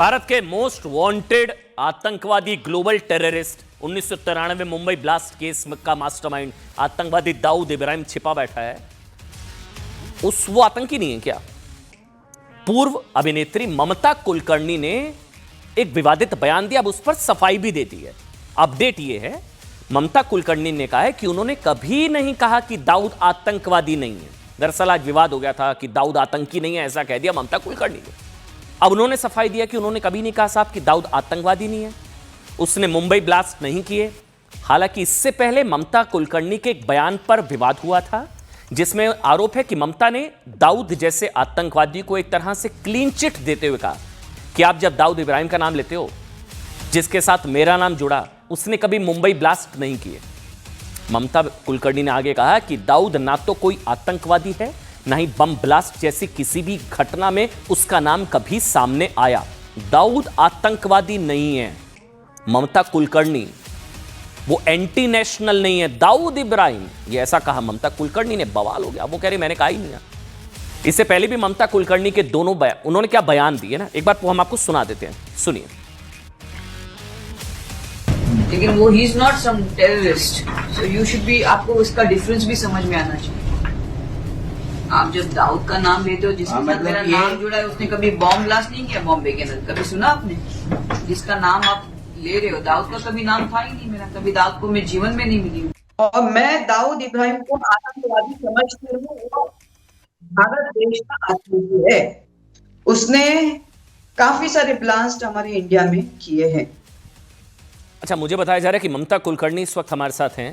भारत के most wanted आतंकवादी global terrorist 1993 Mumbai blast case का मास्टरमाइंड आतंकवादी दाऊद इब्राहिम छिपा बैठा है। वो आतंकी नहीं है क्या? पूर्व अभिनेत्री ममता कुलकर्णी ने एक विवादित बयान दिया, अब उस पर सफाई भी दे दी है। अपडेट ये है, ममता कुलकर्णी ने कहा है कि उन्होंने कभी नहीं कहा कि दाऊद आतंकवादी नहीं है। दरअसल आज विवाद हो गया था कि दाऊद आतंकी नहीं है, ऐसा कह दिया ममता कुलकर्णी ने। अब उन्होंने सफाई दिया कि उन्होंने कभी नहीं कहा साहब कि दाऊद आतंकवादी नहीं है, उसने मुंबई ब्लास्ट नहीं किए। हालांकि इससे पहले ममता कुलकर्णी के एक बयान पर विवाद हुआ था, जिसमें आरोप है कि ममता ने दाऊद जैसे आतंकवादी को एक तरह से क्लीन चिट देते हुए कहा कि आप जब दाऊद इब्राहिम का नाम लेते हो, जिसके साथ मेरा नाम जुड़ा, उसने कभी मुंबई ब्लास्ट नहीं किए। ममता कुलकर्णी ने आगे कहा कि दाऊद ना तो कोई आतंकवादी है, ना ही बम ब्लास्ट जैसी किसी भी घटना में उसका नाम कभी सामने आया। दाऊद आतंकवादी नहीं है ममता कुलकर्णी, वो एंटी नेशनल नहीं है दाऊद इब्राहिम, ये ऐसा कहा ममता कुलकर्णी ने। बवाल हो गया, वो कह रही मैंने कहा ही नहीं है। इससे पहले भी ममता कुलकर्णी के दोनों बयान, उन्होंने क्या बयान दिए ना, एक बार हम आपको सुना देते हैं, सुनिए। लेकिन वो he is not some terrorist, so you should be, आपको उसका डिफरेंस भी समझ में आना चाहिए। आप जब दाऊद का नाम लेते हो, जिसके साथ मेरा नाम जुड़ा है, उसने कभी बॉम्ब ब्लास्ट नहीं किया बॉम्बे के अंदर, कभी सुना आपने? जिसका नाम आप ले रहे हो, दाऊद का कभी नाम था ही नहीं मेरा, कभी दाऊद को मैं जीवन में नहीं मिली हूँ। और मैं दाऊद इब्राहिम को आतंकवादी समझती हूँ। वो भारत देश का आतंकी है, उसने काफी सारे ब्लास्ट हमारे इंडिया में किए हैं। अच्छा, मुझे बताया जा रहा है कि ममता कुलकर्णी इस वक्त हमारे साथ हैं।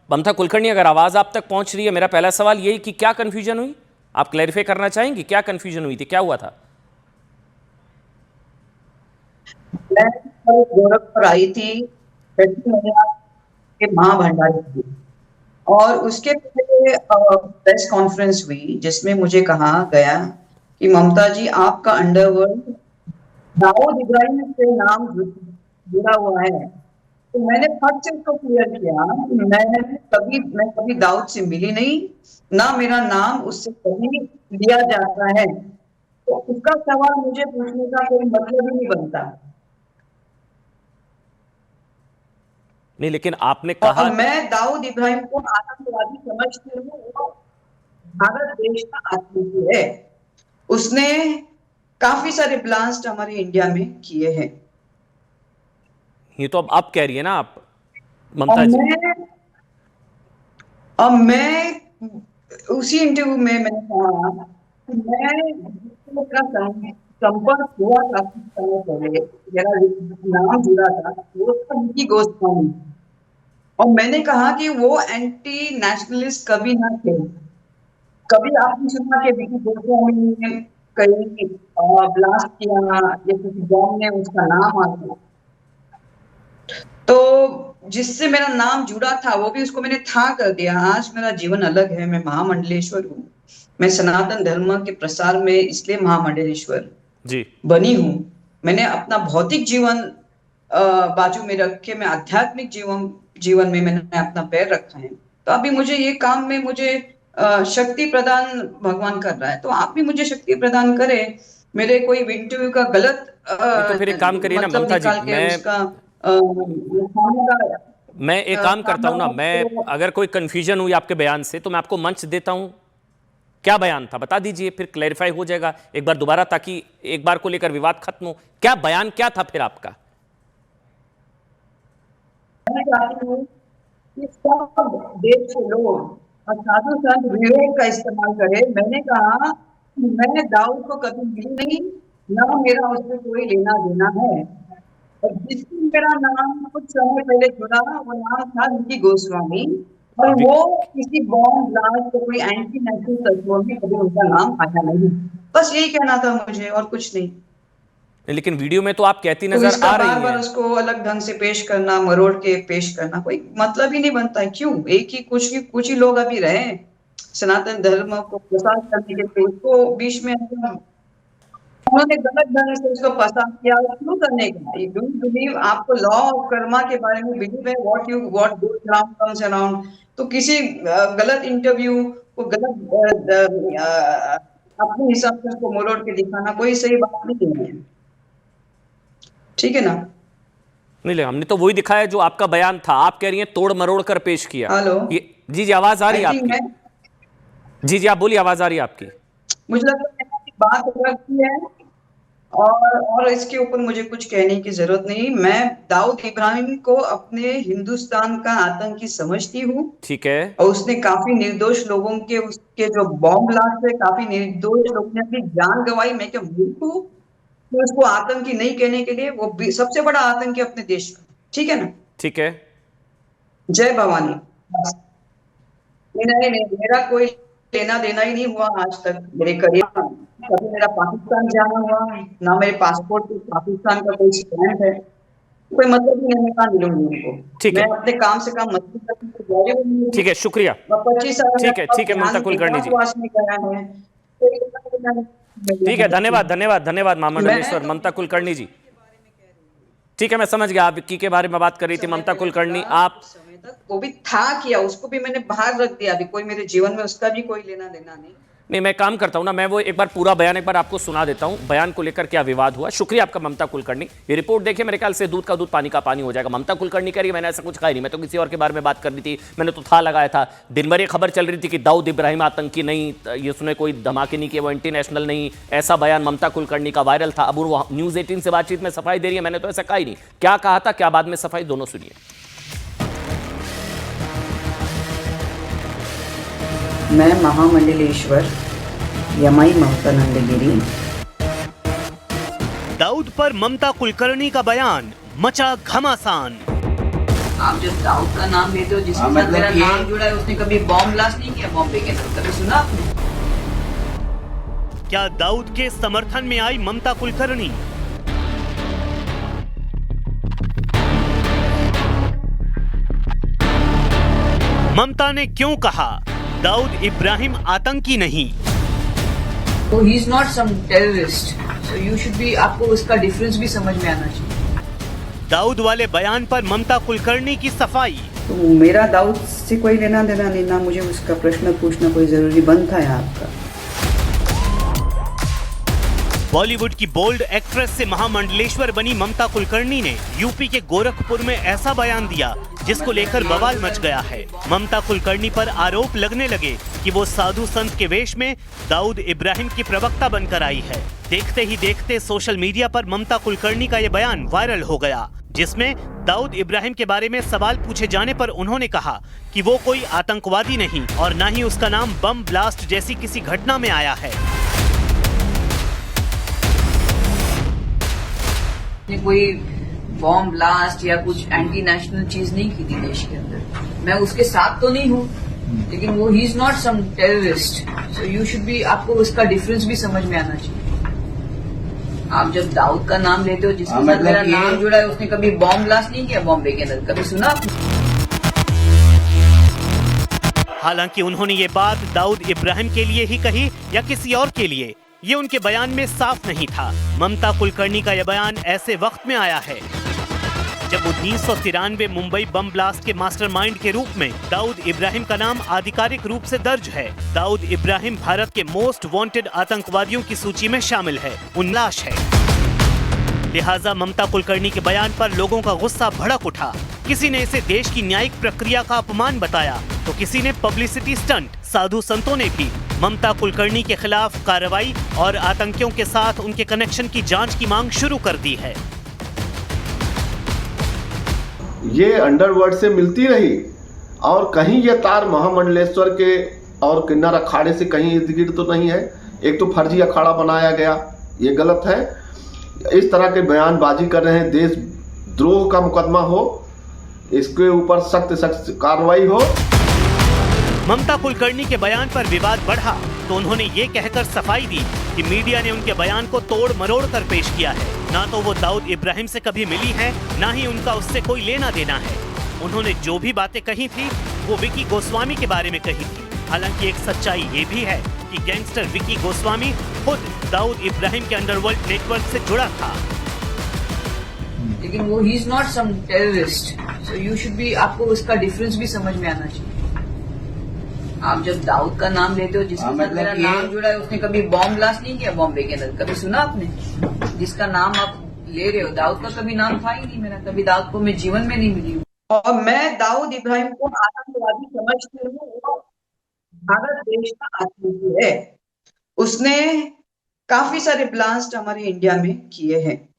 ममता कुलकर्णी, अगर आवाज आप तक पहुंच रही है, मेरा पहला सवाल यही कि क्या कंफ्यूजन हुई, आप क्लैरिफाई करना चाहेंगी? क्या कंफ्यूजन हुई थी, क्या हुआ था? मैं गोरखपुर आई थी के मां भंडारी थी, और उसके पहले प्रेस कॉन्फ्रेंस हुई जिसमें मुझे कहा गया कि ममता जी, आपका अंडरवर्ल्ड दाऊद इब्राहिम से नाम जुड़ा हुआ है। तो मैंने फट से उसको क्लियर किया कि मैं कभी दाऊद से मिली नहीं, ना मेरा नाम उससे कभी लिया जाता है। तो उसका सवाल मुझे पूछने का कोई मतलब ही नहीं बनता। नहीं, लेकिन आपने कहा, और मैं दाऊद इब्राहिम को आतंकवादी समझती हूँ। वो भारत देश का आतंकी है, उसने काफी सारे ब्लास्ट हमारे इंडिया में किए हैं। ये तो अब आप कह रही है ना आप ममता जी। और मैं उसी इंटरव्यू में मैंने कहा कि मैं संपर्क हुआ काफी समय पहले, मेरा नाम जुड़ा था, वो था निकी गोस्वामी, और मैंने कहा कि वो एंटी नेशनलिस्ट कभी ना थे। कभी आपने सुना कि विकी गोस्वामी ने कहीं ब्लास्ट किया, जैसे कि बॉम्ब ने उसका नाम आ गया? तो जिससे मेरा नाम जुड़ा था, वो भी उसको मैंने था कर दिया। आज मेरा जीवन अलग है, मैं महामंडलेश्वर हूँ। मैं सनातन धर्म के प्रसार में इसलिए महामंडलेश्वर जी बनी हूँ। मैंने अपना भौतिक जीवन बाजू में रख के मैं आध्यात्मिक जीवन में मैंने अपना पैर रखा है। तो अभी मुझे ये काम में मुझे शक्ति प्रदान भगवान कर रहा है, तो आप भी मुझे शक्ति प्रदान करें। मेरे कोई इंटरव्यू का गलत तो फिर एक काम करिए ना मतलब ममता जी, निकाल के उसका मैं एक काम करता हूं ना, मैं अगर कोई कंफ्यूजन हुई आपके बयान से तो मैं आपको मंच देता हूं। क्या बयान था बता दीजिए, फिर क्लैरिफाई हो जाएगा एक बार दोबारा, ताकि एक बार को लेकर विवाद खत्म हो। क्या बयान क्या था फिर आपका? मैं चाहती हूँ कि सब देश के लोग और साधु संत विवेक का इस्तेमाल करें। मैंने कहा कि मैं दाऊद को कभी मिली नहीं, ना मेरा उससे कोई लेना देना है, और जिससे मेरा नाम कुछ समय पहले जुड़ा, वो नाम था निकी गोस्वामी, और वो किसी बॉम्ब ब्लास्ट या कोई एंटी नेशनल तत्वों में कभी उनका नाम आया नहीं। बस यही कहना था मुझे, और कुछ नहीं। लेकिन वीडियो में तो आप कहती तो नजर इसका आ बार रही बार हैं। उसको अलग ढंग से पेश करना, मरोड़ के पेश करना, कोई मतलब ही नहीं बनता है। क्यों एक ही कुछ ही लोग अभी रहे सनातन धर्म को प्रसार करने के लिए, उसको बीच में उन्होंने गलत ढंग से उसको पसंद किया। क्यों करने का? यू डोंट बिलीव, आपको लॉ ऑफ कर्मा के बारे में बिलीव है, what goes around comes around. तो किसी गलत इंटरव्यू को गलत अपने हिसाब से उसको मोड़ के दिखाना कोई सही बात नहीं है, ठीक है ना। नहीं, हमने तो वही दिखाया जो आपका बयान था। आप कह रही हैं तोड़ मरोड़ कर पेश किया। हेलो, ये जी जी, आवाज आ रही है आई थिंक आपकी? जी जी, आप बोलिए, आवाज आ रही है आपकी। मुझे लगता है कि बात अलग की है, और इसके ऊपर मुझे कुछ कहने की जरूरत नहीं। मैं दाऊद इब्राहिम को अपने हिंदुस्तान का आतंकी समझती हूँ, ठीक है। और उसने काफी निर्दोष लोगों के, उसके जो बॉम्ब ब्लास्ट है, काफी निर्दोष लोगों ने अपनी जान गंवाई। मैं क्या मूर्ख हूँ कि उसको आतंकी नहीं कहने के लिए? वो सबसे बड़ा आतंकी अपने देश का, ठीक है ना। ठीक है। जय भवानी। बस। नहीं नहीं, मेरा कोई लेना देना ही नहीं हुआ आज तक मेरे करियर में। कभी मेरा पाकिस्तान जाना हुआ, ना मेरे पासपोर्ट पे पाकिस्तान का कोई स्टैंप है। कोई मतलब ही नहीं, मैं कहाँ मिलूंगी उनको। ठीक मैं है। अपने काम से काम मस्ती करती हूँ, बॉलीवुड में मिलूंगी। ठीक है, शुक्रिया। मैं 25 साल ठीक है, ठीक है ममता ध्यान कुलकर्णी जी। विकास नहीं करा है, कोई लेना देना नहीं। ठीक है, धन्यवाद धन्यवाद धन्यवाद महामंडलेश्वर मैं ममता कुलकर्णी जी। ठीक है, मैं समझ गया आप विक्की के बारे में बात कर रही थी ममता कुलकर्णी। आप समय तक वो भी था किया, उसको भी मैंने बाहर रख दिया। अभी कोई मेरे जीवन में उसका भी कोई लेना देना नहीं। नहीं, मैं काम करता हूं ना, मैं वो एक बार पूरा बयान एक बार आपको सुना देता हूं, बयान को लेकर क्या विवाद हुआ। शुक्रिया आपका ममता कुलकर्णी। ये रिपोर्ट देखिए, मेरे ख्याल से दूध का दूध पानी का पानी हो जाएगा। ममता कुलकर्णी कह रही है मैंने ऐसा कुछ कहा ही नहीं, मैं तो किसी और के बारे में बात कर रही थी, मैंने तो था लगाया था। दिन भर ये खबर चल रही थी कि दाऊद इब्राहिम आतंकी नहीं, ये उसने कोई धमाके नहीं किए, वो इंटरनेशनल नहीं, ऐसा बयान ममता कुलकर्णी का वायरल था। अब वो न्यूज 18 से बातचीत में सफाई दे रही है मैंने तो ऐसा कहा ही नहीं। क्या कहा था, क्या बाद में सफाई, दोनों सुनिए। मैं महामंडलेश्वर यमाई ममता नंदगिरी। दाऊद पर ममता कुलकर्णी का बयान मचा घमासान। आप जब दाऊद का नाम लेते हो, जिसके साथ मेरा नाम जुड़ा है, उसने कभी बॉम्ब ब्लास्ट नहीं किया बॉम्बे के अंदर, कभी सुना आपने? क्या दाऊद के समर्थन में आई ममता कुलकर्णी? ममता ने क्यों कहा दाऊद इब्राहिम आतंकी नहीं? तो he is not some terrorist, so you should be, आपको उसका डिफरेंस भी समझ में आना चाहिए। दाऊद वाले बयान पर ममता कुलकर्णी की सफाई। तो मेरा दाऊद से कोई लेना देना नहीं, ना मुझे उसका प्रश्न पूछना कोई जरूरी बनता है आपका। बॉलीवुड की बोल्ड एक्ट्रेस से महामंडलेश्वर बनी ममता कुलकर्णी ने यूपी के गोरखपुर में ऐसा बयान दिया जिसको लेकर बवाल मच गया है। ममता कुलकर्णी पर आरोप लगने लगे कि वो साधु संत के वेश में दाऊद इब्राहिम की प्रवक्ता बनकर आई है। देखते ही देखते सोशल मीडिया पर ममता कुलकर्णी का ये बयान वायरल हो गया, जिसमें दाऊद इब्राहिम के बारे में सवाल पूछे जाने पर उन्होंने कहा कि वो कोई आतंकवादी नहीं और न ही उसका नाम बम ब्लास्ट जैसी किसी घटना में आया है। कोई बॉम्ब ब्लास्ट या कुछ एंटी नेशनल चीज नहीं की थी देश के अंदर। मैं उसके साथ तो नहीं हूँ, लेकिन वो he is not some terrorist, so you should be, आपको उसका डिफरेंस भी समझ में आना चाहिए। आप जब दाऊद का नाम लेते हो, जिसके साथ मेरा नाम जुड़ा है, उसने कभी बॉम्ब ब्लास्ट नहीं किया बॉम्बे के अंदर, कभी सुना आपने? हालांकि उन्होंने ये बात दाऊद इब्राहिम के लिए ही कही या किसी और के लिए, ये उनके बयान में साफ नहीं था। ममता कुलकर्णी का यह बयान ऐसे वक्त में आया है जब 1993 मुंबई बम ब्लास्ट के मास्टरमाइंड के रूप में दाऊद इब्राहिम का नाम आधिकारिक रूप से दर्ज है। दाऊद इब्राहिम भारत के मोस्ट वांटेड आतंकवादियों की सूची में शामिल है, उल्लास है। लिहाजा ममता कुलकर्णी के बयान पर लोगों का गुस्सा भड़क उठा। किसी ने इसे देश की न्यायिक प्रक्रिया का अपमान बताया, तो किसी ने पब्लिसिटी स्टंट। साधु संतों ने भी ममता कुलकर्णी के खिलाफ कार्रवाई और आतंकियों के साथ उनके कनेक्शन की जांच की मांग शुरू कर दी है। ये अंडरवर्ल्ड से मिलती रही और कहीं ये तार महामंडलेश्वर के और किन्नर अखाड़े से कहीं इर्द गिर्द तो नहीं है। एक तो फर्जी अखाड़ा बनाया गया, ये गलत है। इस तरह के बयानबाजी कर रहे हैं, देशद्रोह का मुकदमा हो, इसके ऊपर सख्त सख्त कार्रवाई हो। ममता कुलकर्णी के बयान पर विवाद बढ़ा तो उन्होंने ये कहकर सफाई दी कि मीडिया ने उनके बयान को तोड़ मरोड़ कर पेश किया है। ना तो वो दाऊद इब्राहिम से कभी मिली है, ना ही उनका उससे कोई लेना देना है। उन्होंने जो भी बातें कही थी वो विकी गोस्वामी के बारे में कही थी। हालांकि एक सच्चाई ये भी है कि गैंगस्टर विकी गोस्वामी खुद दाऊद इब्राहिम के अंडरवर्ल्ड नेटवर्क से जुड़ा था। लेकिन वो he is not some terrorist, so you should be, आपको उसका डिफरेंस भी समझ में आना चाहिए। आप जब दाऊद का नाम लेते हो, जिसके साथ मेरा नाम जुड़ा है, उसने कभी बॉम्ब ब्लास्ट नहीं किया बॉम्बे के अंदर? कभी सुना आपने? जिसका नाम आप ले रहे हो, दाऊद का कभी नाम था ही नहीं मेरा, कभी दाऊद को मैं जीवन में नहीं मिली हूँ। और मैं दाऊद इब्राहिम को आतंकवादी समझती हूँ। वो भारत देश का आतंकी है। उसने काफी सारे ब्लास्ट हमारे इंडिया में किए हैं।